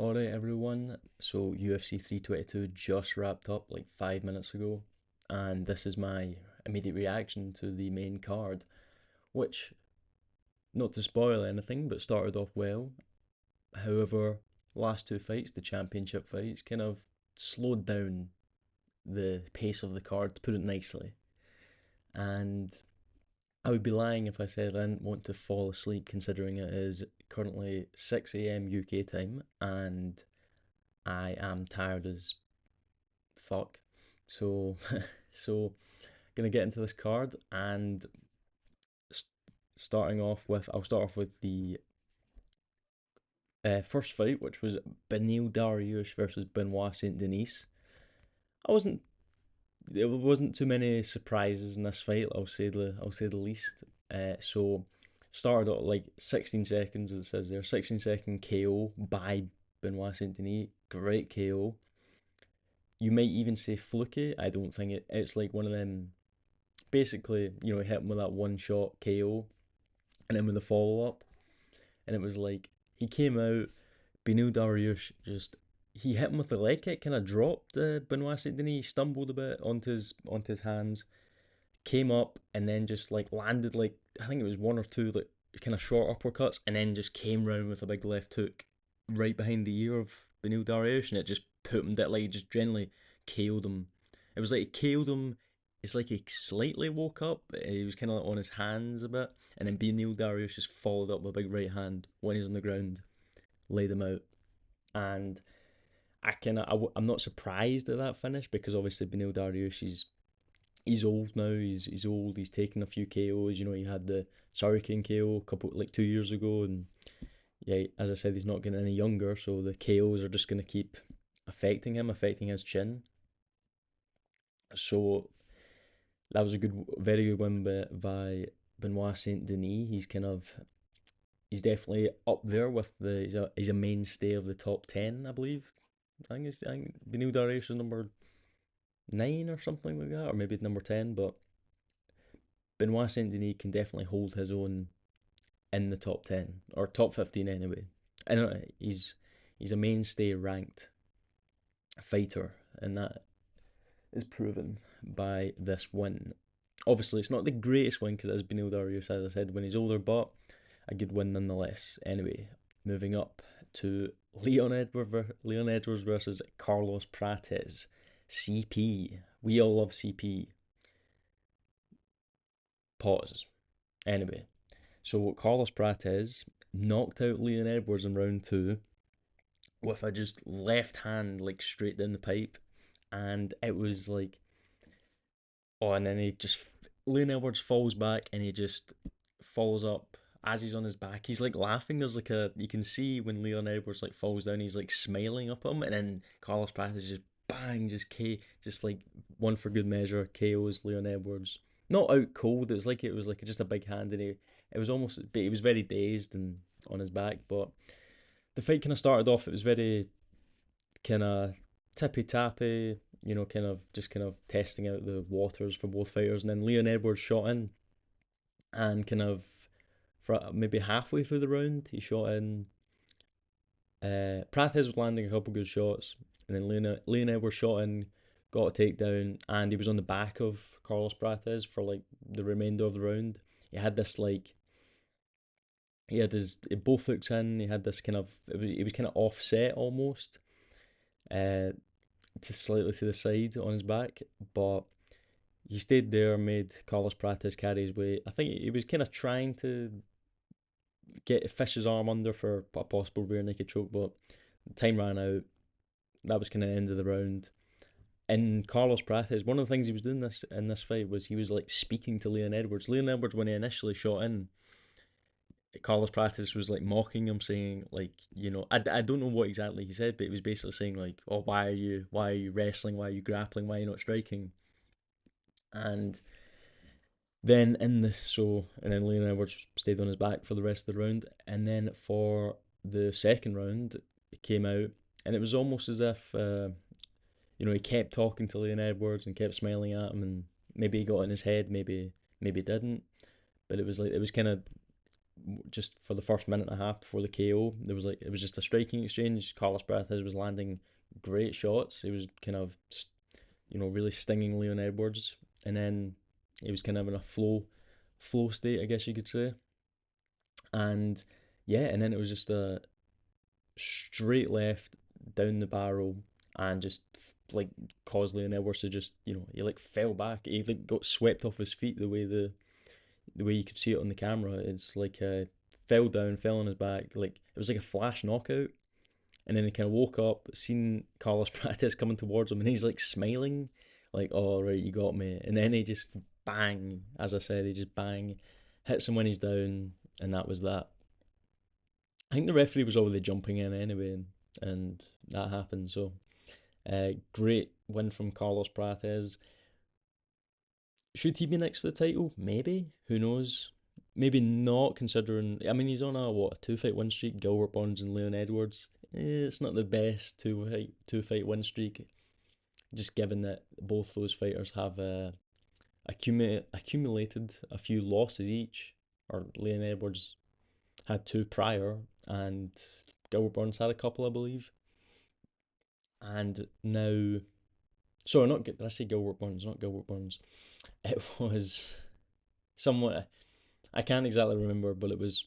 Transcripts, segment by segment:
Alright everyone, so UFC 322 just wrapped up like 5 minutes ago, and this is my immediate reaction to the main card, which, not to spoil anything, but started off well. However, last two fights, the championship fights, kind of slowed down the pace of the card, to put it nicely. And I would be lying if I said I didn't want to fall asleep considering it is currently 6 a.m. UK time and I am tired as fuck. So, so gonna get into this card and st- I'll start off with the first fight, which was Beneil Dariush versus Benoit Saint Denis. I wasn't There wasn't too many surprises in this fight. I'll say the least. So started at like 16 seconds, as it says there, 16-second KO by Benoit Saint Denis. Great KO. You might even say fluky. I don't think it's like one of them. Basically, he hit him with that one shot KO, and then with the follow up, and it was like he came out. Beneil Dariush just he hit him with the leg kick, kind of dropped Benoit Saint Denis. He stumbled a bit onto his hands, came up, and then just like landed like I think it was one or two like kind of short uppercuts, and then just came round with a big left hook right behind the ear of Beneil Dariush, and it just put him that like just generally KO'd him. It was like he KO'd him. It's like he slightly woke up. He was kind of like on his hands a bit, and then Beneil Dariush just followed up with a big right hand when he's on the ground, laid him out, and I'm not surprised at that finish because obviously Beneil Dariush he's old now. He's old. He's taken a few KOs. He had the Hurricane KO a couple like 2 years ago, and yeah, as I said, he's not getting any younger. So the KOs are just going to keep affecting him, affecting his chin. So that was a very good win by Benoit Saint Denis. He's definitely up there with he's a mainstay of the top 10, I believe. I think Beneil Dariush is number 9 or something like that, or maybe number 10. But Benoit Saint Denis can definitely hold his own in the top 10 or top 15 anyway. I know he's a mainstay ranked fighter, and that is proven by this win. Obviously, it's not the greatest win because it is Beneil Dariush, as I said, when he's older, but a good win nonetheless. Anyway, moving up to Leon Edwards versus Carlos Prates. CP. We all love CP. Pause. Anyway, so Carlos Prates knocked out Leon Edwards in round two with a just left hand like straight down the pipe, and it was like, oh, and then Leon Edwards falls back and he just follows up as he's on his back. He's like laughing. There's like you can see when Leon Edwards like falls down, he's like smiling up at him, and then Carlos Prates just bang, just like one for good measure KOs Leon Edwards. Not out cold. It was like just a big hand, and it was almost, but he was very dazed and on his back. But the fight kind of started off. It was very kind of tippy tappy, kind of testing out the waters for both fighters. And then Leon Edwards shot in and kind of for maybe halfway through the round, he shot in. Prates was landing a couple good shots, and then Leon Edwards shot in, got a takedown, and he was on the back of Carlos Prates for like the remainder of the round. He had this like he had his both hooks in. He had this kind of it was kind of offset almost, uh, to slightly to the side on his back, but he stayed there, made Carlos Prates carry his weight. I think he was kind of trying to get Fish's arm under for a possible rear naked choke, but time ran out. That was kind of the end of the round. And Carlos Prates, one of the things he was doing this in this fight was he was like speaking to Leon Edwards. Leon Edwards, when he initially shot in, Carlos Prates was like mocking him, saying like, I don't know what exactly he said, but he was basically saying like, oh, why are you wrestling, why are you grappling, why are you not striking? And then and then Leon Edwards stayed on his back for the rest of the round, and then for the second round, it came out, and it was almost as if he kept talking to Leon Edwards and kept smiling at him, and maybe he got in his head, maybe he didn't, but it was kind of just for the first minute and a half before the KO, there was like it was just a striking exchange. Carlos Prates was landing great shots. He was kind of really stinging Leon Edwards, and then he was kind of in a flow state, I guess you could say. And yeah, and then it was just a straight left down the barrel, and just like caused Leon Edwards to just he like fell back. He like got swept off his feet the way you could see it on the camera. It's like fell down, fell on his back. Like it was like a flash knockout. And then he kind of woke up, seen Carlos Prates coming towards him, and he's like smiling, like, "Oh right, you got me." And then he just bang, as I said, he just bang, hits him when he's down, and that was that. I think the referee was already jumping in anyway, and that happened. So, great win from Carlos Prates. Should he be next for the title? Maybe. Who knows? Maybe not, considering. I mean, he's on a two-fight win streak. Gilbert Burns and Leon Edwards. It's not the best two fight win streak. Just given that both those fighters have accumulated a few losses each, or Leon Edwards had two prior, and Gilbert Burns had a couple, I believe. And now, sorry, not did I say Gilbert Burns? Not Gilbert Burns. It was somewhat. I can't exactly remember, but it was.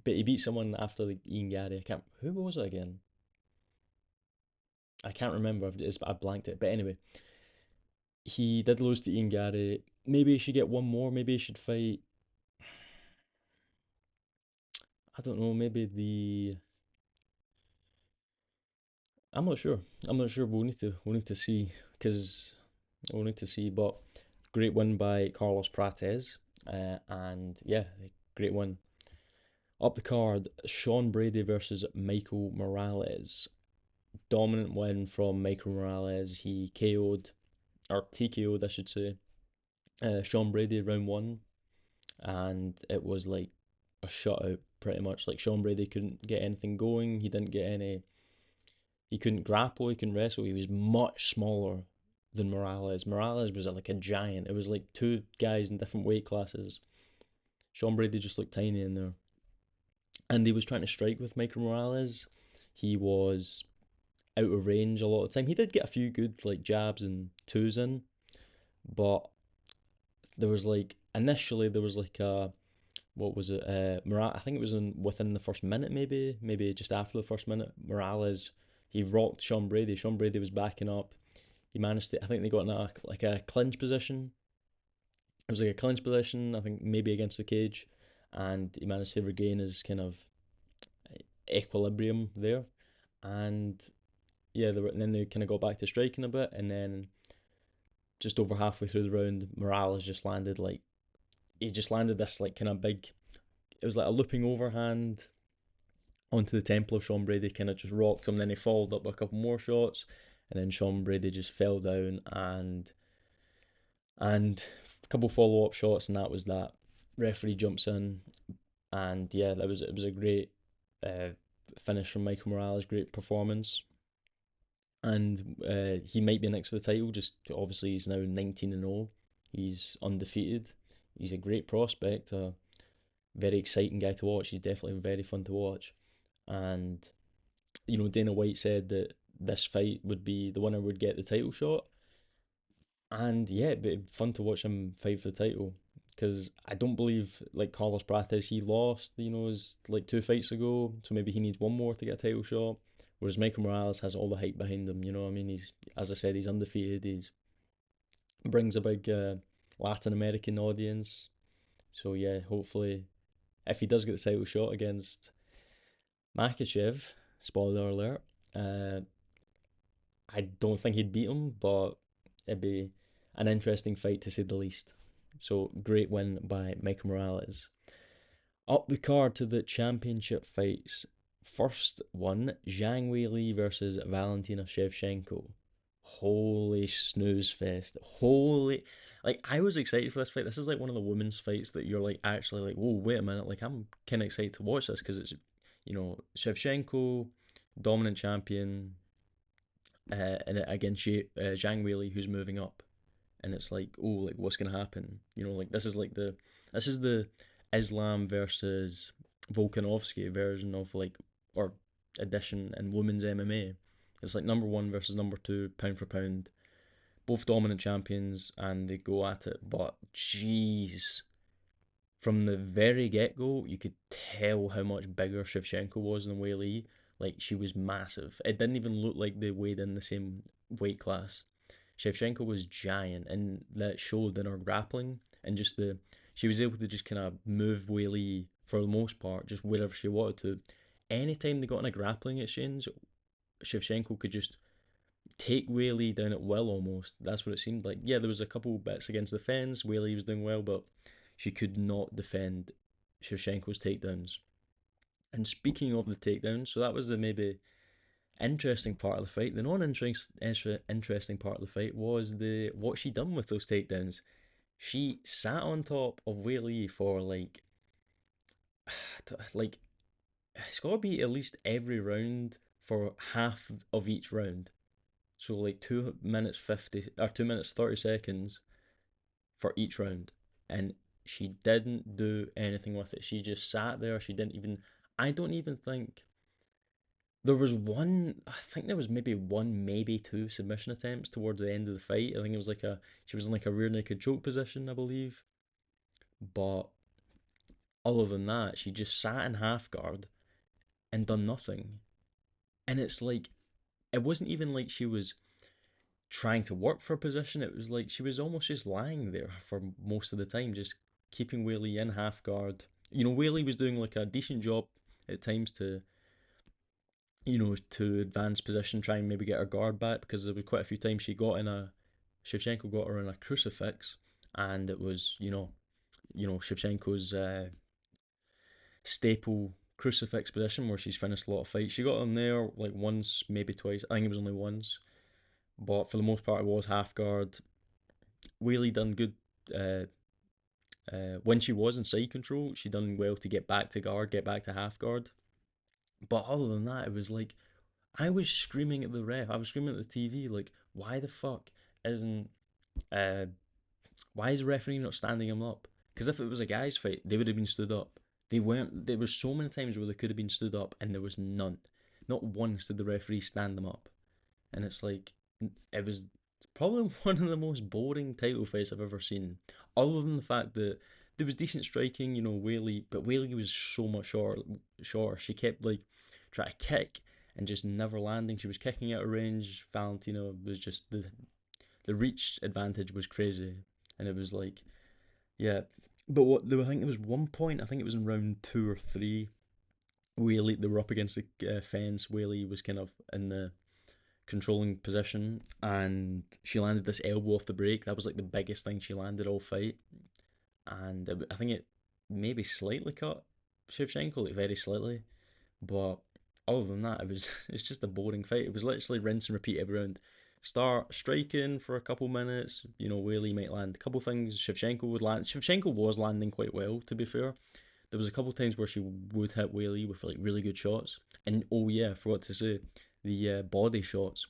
But he beat someone after the Ian Gary. I can't. Who was it again? I can't remember. I blanked it. But anyway, he did lose to Ian Gary. Maybe he should get one more. Maybe he should fight. I don't know. Maybe the. I'm not sure. I'm not sure. We'll need to see because we'll need to see. But great win by Carlos Prates. And yeah, great win. Up the card, Sean Brady versus Michael Morales. Dominant win from Michael Morales. He KO'd, or TKO'd, I should say, Sean Brady round one, and it was like a shutout pretty much. Like Sean Brady couldn't get anything going. He didn't get any. He couldn't grapple. He couldn't wrestle. He was much smaller than Morales. Morales was like a giant. It was like two guys in different weight classes. Sean Brady just looked tiny in there, and he was trying to strike with Michael Morales. He was out of range a lot of the time. He did get a few good like jabs and twos in, but there was like initially there was like a what was it? I think it was within the first minute, maybe just after the first minute. Morales he rocked Sean Brady. Sean Brady was backing up. He managed to. I think they got in a clinch position. It was like a clinch position. I think maybe against the cage, and he managed to regain his kind of equilibrium there, and yeah, and then they kind of got back to striking a bit, and then just over halfway through the round, Morales just landed like he just landed this like kind of big. It was like a looping overhand onto the temple of Sean Brady, kind of just rocked him. Then he followed up with a couple more shots, and then Sean Brady just fell down and a couple follow up shots, and that was that. Referee jumps in, and yeah, it was a great uh, finish from Michael Morales. Great performance, and he might be next for the title. Just obviously, he's now 19-0. He's undefeated. He's a great prospect. A very exciting guy to watch. He's definitely very fun to watch. And Dana White said that this fight would be the winner would get the title shot. And yeah, it'd be fun to watch him fight for the title because I don't believe like Carlos Prates he lost, his like two fights ago, so maybe he needs one more to get a title shot. Whereas Michael Morales has all the hype behind him. You know what I mean? He's as I said, he's undefeated. He's brings a big Latin American audience. So yeah, hopefully, if he does get the title shot against Makhachev, spoiler alert, I don't think he'd beat him, but it'd be an interesting fight to say the least. So great win by Michael Morales. Up the card to the championship fights. First one, Zhang Wei Li versus Valentina Shevchenko. Holy snooze fest. Holy. Like, I was excited for this fight. This is like one of the women's fights that you're like actually like, whoa, wait a minute. Like, I'm kind of excited to watch this because it's, Shevchenko, dominant champion, and against Zhang Weili, who's moving up. And it's like, oh, like, what's going to happen? Like, this is the Islam versus Volkanovski version of like, or edition in women's MMA. It's like number one versus number two, pound for pound. Both dominant champions, and they go at it. But jeez, from the very get go, you could tell how much bigger Shevchenko was than Wei Li. Like she was massive. It didn't even look like they weighed in the same weight class. Shevchenko was giant, and that showed in her grappling and just the she was able to just kind of move Wei Li for the most part, just wherever she wanted to. Anytime they got in a grappling exchange, Shevchenko could just take Wei Li down at will almost. That's what it seemed like. Yeah, there was a couple bits against the fence. Wei Li was doing well, but she could not defend Shevchenko's takedowns. And speaking of the takedowns, so that was the maybe interesting part of the fight. The non-interesting part of the fight was the what she done with those takedowns. She sat on top of Wei Li for like it's got to be at least every round for half of each round. So like 2 minutes 50 or 2 minutes 30 seconds for each round, and she didn't do anything with it. She just sat there. She didn't even. I don't even think there was one. I think there was maybe one, maybe two submission attempts towards the end of the fight. I think it was like a she was in like a rear naked choke position, I believe. But other than that, she just sat in half guard and done nothing. And it's like it wasn't even like she was trying to work for a position. It was like she was almost just lying there for most of the time, just keeping Whaley in half guard. You know, Whaley was doing like a decent job at times to, to advance position, try and maybe get her guard back because there was quite a few times Shevchenko got her in a crucifix, and it was, Shevchenko's staple crucifix position where she's finished a lot of fights. She got on there like once, maybe twice. I think it was only once, but for the most part, it was half guard. Whaley done good. When she was in side control, she done well to get back to guard, get back to half guard. But other than that, it was like I was screaming at the ref. I was screaming at the TV, like, why the fuck isn't uh why is the referee not standing him up? Because if it was a guys' fight, they would have been stood up. They weren't. There was so many times where they could have been stood up, and there was none. Not once did the referee stand them up. And it's like it was probably one of the most boring title fights I've ever seen. Other than the fact that there was decent striking, Whaley, but Whaley was so much shorter. She kept like trying to kick and just never landing. She was kicking out of range. Valentina was just the reach advantage was crazy, and it was like yeah. But I think there was one point. I think it was in round two or three. Whaley, they were up against the fence. Whaley was kind of in the controlling position, and she landed this elbow off the break. That was like the biggest thing she landed all fight, and I think it maybe slightly cut Shevchenko, like very slightly, but other than that, it's just a boring fight. It was literally rinse and repeat every round. Start striking for a couple minutes, Whaley might land a couple things. Shevchenko would land. Shevchenko was landing quite well, to be fair. There was a couple times where she would hit Whaley with like really good shots, and oh yeah, I forgot to say the body shots.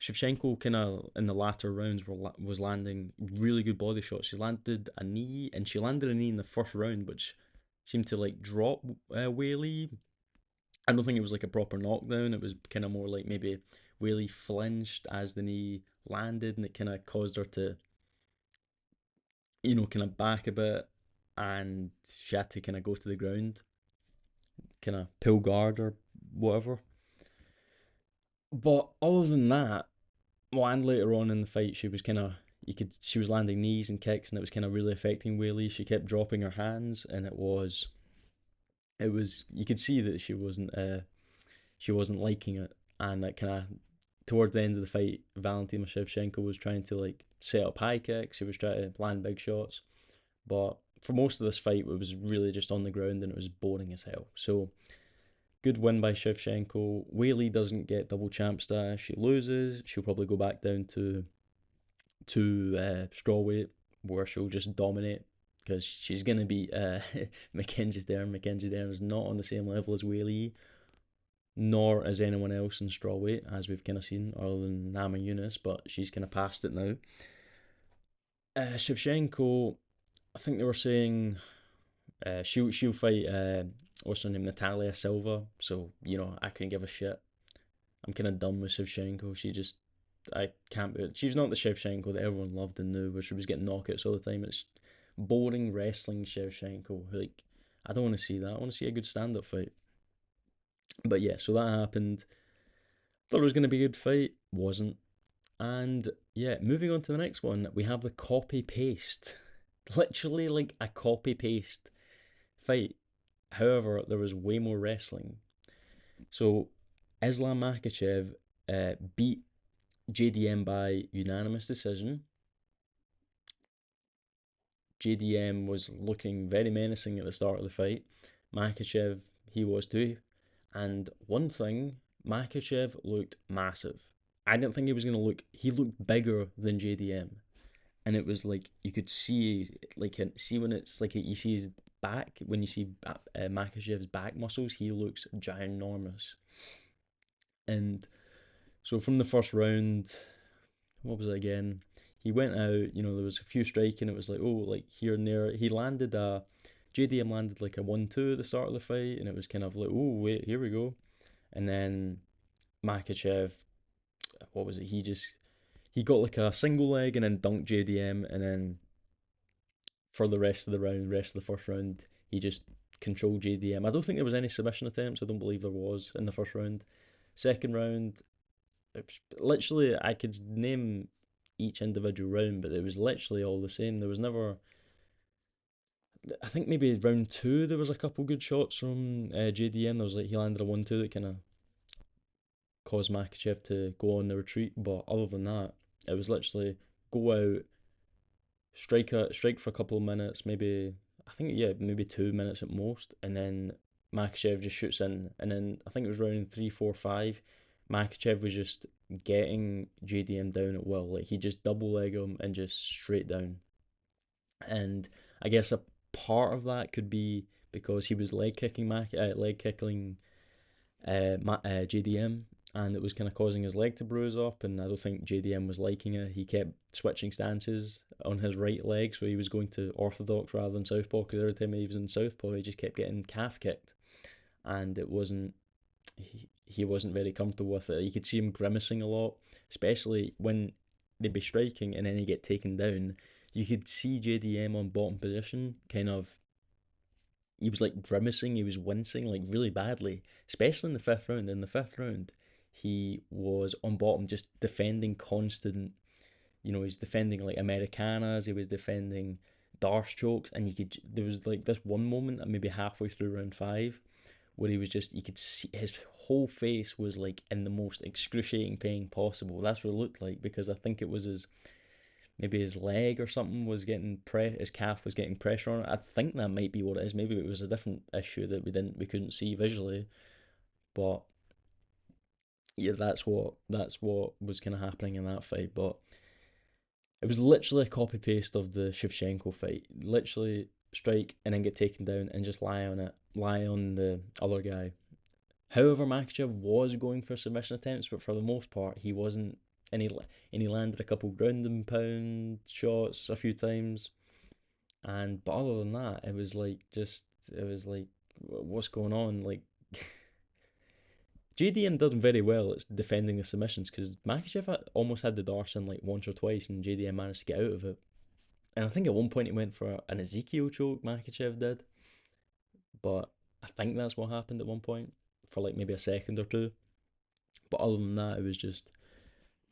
Shevchenko kind of in the latter rounds was landing really good body shots. She landed a knee, and she landed a knee in the first round, which seemed to like drop Whaley. I don't think it was like a proper knockdown. It was kind of more like maybe Whaley flinched as the knee landed, and it kind of caused her to, kind of back a bit, and she had to kind of go to the ground, kind of pull guard or whatever. But other than that, well, and later on in the fight, she was kind of she was landing knees and kicks, and it was kind of really affecting Whaley. She kept dropping her hands, and it was you could see that she wasn't liking it, and that kind of towards the end of the fight, Valentina Shevchenko was trying to like set up high kicks. She was trying to land big shots, but for most of this fight, it was really just on the ground, and it was boring as hell. So good win by Shevchenko. Whaley doesn't get double champ status. She loses. She'll probably go back down to strawweight, where she'll just dominate because she's gonna be Mackenzie Dern. Mackenzie Dern is not on the same level as Whaley, nor as anyone else in strawweight, as we've kind of seen, other than Nama Yunus, but she's kind of past it now. Shevchenko, I think they were saying she'll fight what's her name, Natalia Silva. So I couldn't give a shit. I'm kind of done with Shevchenko. I can't. She's not the Shevchenko that everyone loved and knew, where she was getting knockouts all the time. It's boring wrestling Shevchenko. Like, I don't want to see that. I want to see a good stand-up fight. But yeah, so that happened. Thought it was going to be a good fight. Wasn't. And yeah, moving on to the next one, we have the copy paste. Literally like a copy paste fight. However, there was way more wrestling. So Islam Makhachev beat JDM by unanimous decision. JDM was looking very menacing at the start of the fight. Makhachev, he was too. And one thing, Makhachev looked massive. I didn't think he was going to look, he looked bigger than JDM. And it was like, you could see, like, see when it's like, you see his back, when you see Makhachev's back muscles, he looks ginormous. And so from the first round, what was it again? He went out, there was a few striking. It was like, oh, like here and there. JDM landed like a 1-2 at the start of the fight, and it was kind of like, oh, wait, here we go. And then Makhachev, what was it? He got like a single leg and then dunked JDM, and then for the rest of the round, rest of the first round, he just controlled JDM. I don't think there was any submission attempts. I don't believe there was in the first round. Second round, literally, I could name each individual round, but it was literally all the same. There was never. I think maybe round two there was a couple good shots from JDM. There was like he landed a 1-2 that kind of caused Makachev to go on the retreat. But other than that, it was literally go out, strike for a couple of minutes, maybe I think maybe 2 minutes at most, and then Makachev just shoots in, and then I think it was round 3, 4, 5. Makachev was just getting JDM down at will, like he just double leg him and just straight down. And I guess a part of that could be because he was leg kicking JDM, and it was kind of causing his leg to bruise up. And I don't think JDM was liking it. He kept switching stances on his right leg, so he was going to orthodox rather than southpaw. Because every time he was in southpaw, he just kept getting calf kicked, and it wasn't. He wasn't very comfortable with it. You could see him grimacing a lot, especially when they'd be striking and then he'd get taken down. You could see JDM on bottom position, kind of he was like grimacing, he was wincing like really badly, especially in the fifth round. In the fifth round, he was on bottom just defending constant, he's defending like Americanas, he was defending Darce chokes, and there was like this one moment, maybe halfway through round five, where he was just, you could see his whole face was like in the most excruciating pain possible. That's what it looked like, because I think it was maybe his leg or something was getting his calf was getting pressure on it. I think that might be what it is. Maybe it was a different issue that we couldn't see visually, but yeah, that's what was kind of happening in that fight. But it was literally a copy paste of the Shevchenko fight. Literally strike and then get taken down and just lie on it, lie on the other guy. However, Makachev was going for submission attempts, but for the most part, he wasn't. And he landed a couple ground and pound shots a few times. But other than that, it was like, what's going on? Like, JDM done very well at defending the submissions, because Makachev almost had the Darson like once or twice, and JDM managed to get out of it. And I think at one point he went for an Ezekiel choke, Makachev did, but I think that's what happened at one point for like maybe a second or two. But other than that, it was just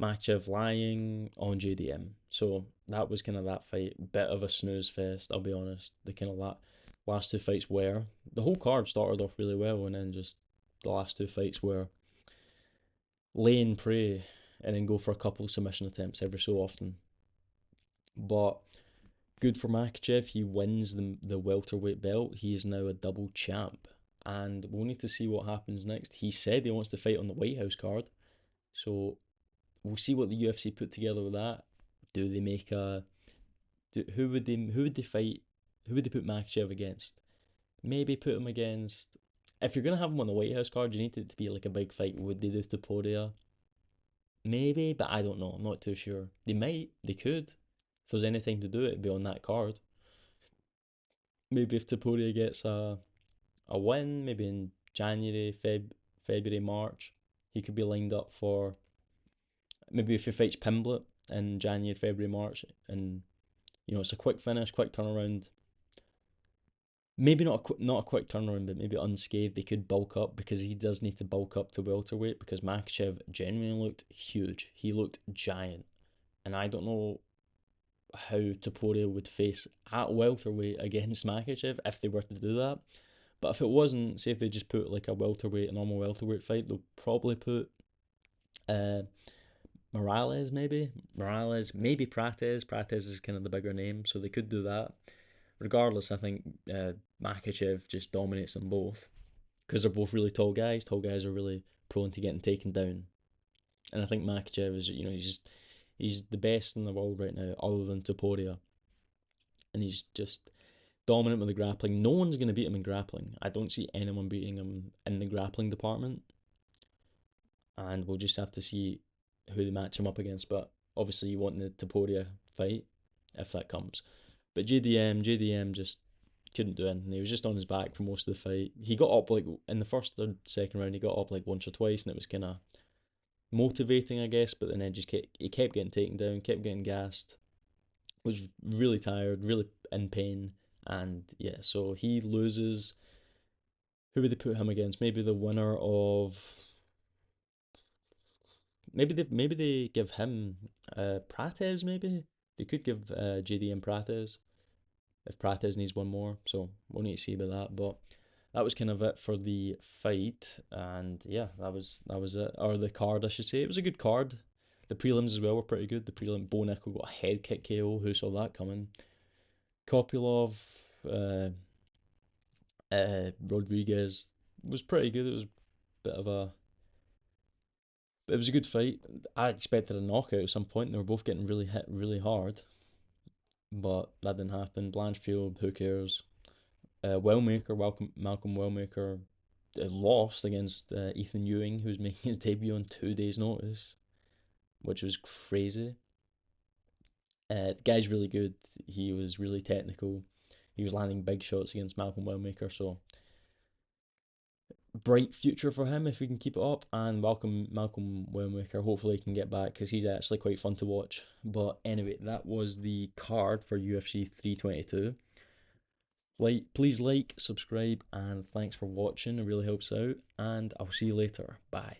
Makachev lying on JDM. So that was kind of that fight. Bit of a snooze fest, I'll be honest. The kind of last two fights were. The whole card started off really well, and then just the last two fights were lay and pray and then go for a couple of submission attempts every so often. But good for Makachev. He wins the welterweight belt. He is now a double champ. And we'll need to see what happens next. He said he wants to fight on the White House card. So we'll see what the UFC put together with that. Do they make a who would they fight? Who would they put Makhachev against? Maybe put him against. If you're gonna have him on the White House card, you need it to be like a big fight. Would they do Topuria? Maybe, but I don't know. I'm not too sure. They might. They could. If there's anything to do, it'd be on that card. Maybe if Topuria gets a win, maybe in January, February, March. He could be lined up for maybe if he fights Pimblett in January, February, March, and it's a quick finish, quick turnaround. Maybe not a quick turnaround, but maybe unscathed. They could bulk up because he does need to bulk up to welterweight because Makhachev genuinely looked huge. He looked giant, and I don't know how Topuria would face at welterweight against Makhachev if they were to do that. But if it wasn't, say if they just put like a normal welterweight fight, they'll probably put uh Morales maybe. Morales, maybe Prates. Prates is kind of the bigger name, so they could do that. Regardless, I think Makachev just dominates them both because they're both really tall guys. Tall guys are really prone to getting taken down, and I think Makachev is he's the best in the world right now, other than Topuria, and he's just dominant with the grappling. No one's going to beat him in grappling. I don't see anyone beating him in the grappling department, and we'll just have to see who they match him up against. But obviously, you want the Topuria fight if that comes. But JDM just couldn't do anything. He was just on his back for most of the fight. He got up like in the first or second round. He got up like once or twice, and it was kind of motivating, I guess. But then he kept getting taken down, kept getting gassed. Was really tired, really in pain, and yeah. So he loses. Who would they put him against? Maybe the winner of. Maybe they give him Prates. Maybe they could give JDM Prates if Prates needs one more. So we'll need to see about that. But that was kind of it for the fight, and yeah, that was it, or the card, I should say. It was a good card. The prelims as well were pretty good. The prelim, Bo Nickel got a head kick KO. Who saw that coming? Kopylov, uh, Rodriguez was pretty good. It was a bit of a, it was a good fight. I expected a knockout at some point. They were both getting really hit really hard, but that didn't happen. Blanchfield, who cares? Wellmaker, Malcolm Wellmaker, lost against Ethan Ewing, who was making his debut on 2 days' notice, which was crazy. The guy's really good. He was really technical. He was landing big shots against Malcolm Wellmaker, so bright future for him if we can keep it up. And welcome Malcolm Wellmaker. Hopefully, he can get back because he's actually quite fun to watch. But anyway, that was the card for UFC 322. Please like, subscribe, and thanks for watching. It really helps out. And I'll see you later. Bye.